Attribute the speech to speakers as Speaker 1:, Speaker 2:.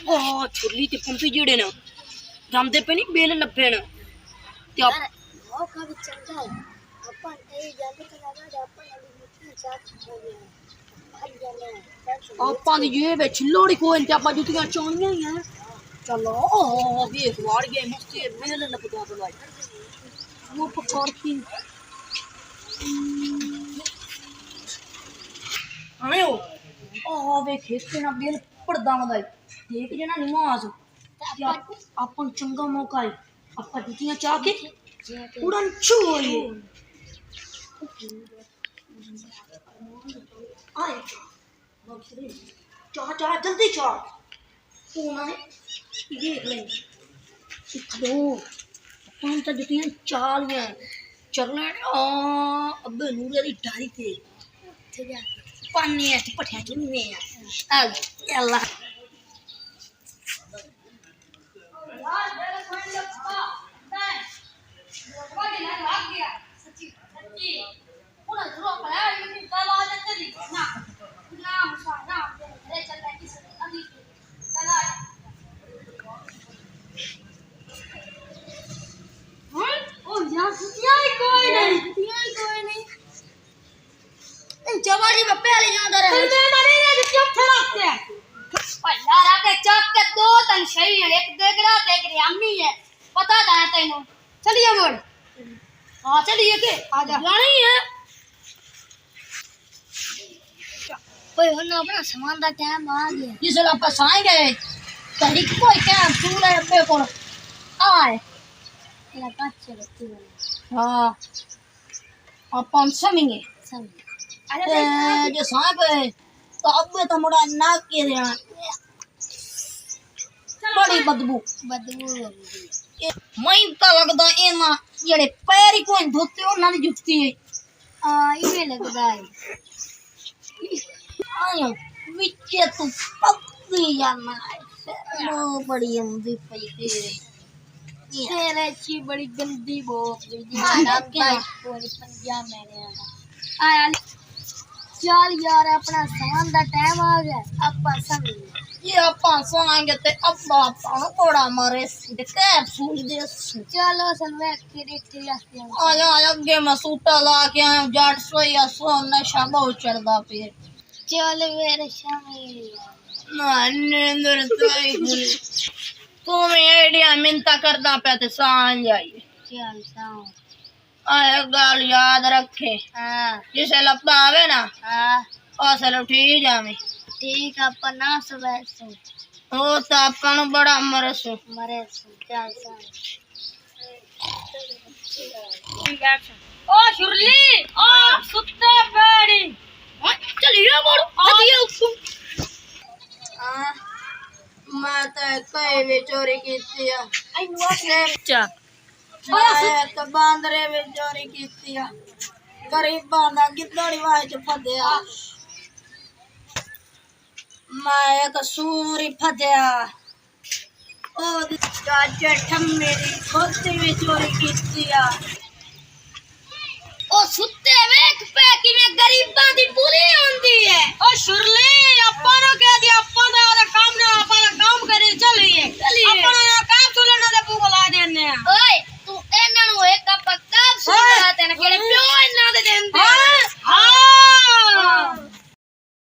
Speaker 1: छुरली ते पंपी जेड़े न जामदे पे नहीं बेल लभे न ते
Speaker 2: मौका भी चंगा है अपन ए जल्दी करा दे अपन अभी मुट्ठी चाट हो गया भाग जाने
Speaker 1: ਆਪਾਂ ਦੀ ਇਹ ਵਿੱਚ ਲੋੜੀ ਕੋਈ ਤੇ ਆਪਾਂ ਜੁੱਤੀਆਂ ਚੋਣੀਆਂ ਹੀ ਆ ਚਲੋ ਵੇਖ ਵਾੜ ਗਏ ਮਸਤੀ ਮੇਲ ਲੱਭਦਾ ਬਲਾਈ ਉਹ ਪਕੜ ਕੀ ਆਇਓ ਵੇਖ ਖੇਤੇ ਨਾਲ ਬੇਲ ਪੜਦਾ ਹੁੰਦਾ ਦੇਖ ਜਣਾ ਨਿਮਾਜ਼ ਆਪਾਂ ਨੂੰ ਚੰਗਾ ਮੌਕਾ ਹੈ ਆਪਾਂ ਜੁੱਤੀਆਂ ਚਾਹ ਕੇ ਉੜਨ ਛੋਈ ਆਏ चाह चाह जल्दी चाह तू ना देख ले खड़ो अपन तो जुतियां चाल में चलना अबे नूरे दी डारी ते पानी है पठिया के में अल्लाह जवानी में पहले जांदा रहे फिर मैं नहीं रे चुप खड़ाते हैं भाई यार आके चक के दो तन सही है एक देगड़ा ते एक अम्मी है पता था तैनू चलिए मोड़ हां चलिए के आजा जाना ही है कोई होना अपना सामान दा टाइम आ गया जिसले आप साए गए तरी कोई क्या चूल्हे पे को आए तेरा काचे रखती हां अपन समिंगे जो सांप है तो अब तो मुड़ा नाक के देना बड़ी बदबू मैं तो लगदा एना जेड़े पैर ही कोई धोते उन्हां दी जुत्ती है इवे लगदा है आयो विचे तू पक्की जाना लो बड़ी अंधी पई तेरे ची बड़ी गंदी बोल ना क्या पूरी पंजा मैंने आया चल यार अपना सामान दा टाइम आ गया अपा समझ ये अपा सोएंगे ते अब्बा पानो कोड़ा मारे सीधे कैप्सूल दे चलो असल में किरटी आते हैं आया आगे मैं सूटा ला के आया जट सोया सो नशा बहुत चढ़दा पे चल मेरे शामी ना नींदर तोई तू मैं आइडिया मिनता करदा पे ते सांझ आई चल सांझ आए गाल याद रखे जिसे लपा आवे ना औसल उठी जावे ठीक अपन ना सवेसो ओ तो अपन बड़ा मरसो चल ओ शुरली ओ सुत्ते पेड़ी चलिए बोलो आइए मैं तो कई भी चोरी की थी अच्छा तो बांदरे में चोरी की गरीबां दा गिद्दड़ी वाह च फदया मैं एक सूरी फदया ओ चाचा ठम्मे दी खोती में चोरी की ओ सुत्ते वेख पे किवें गरीबां दी पूरी होंदी है ओ शुरली अपन नु कह दिया अपन दा काम ना अपन काम करे चलिए अपन दा काम सुलना दे भूख ला देने ओए तू ਇਹਨਾਂ ਨੂੰ ਇੱਕ ਕੱਪ ਕਾਪ ਸੁਣਾ ਦੇਣਾ ਕਿਹੜੇ ਪਿਓ ਇਹਨਾਂ ਦੇ ਦਿੰਦੇ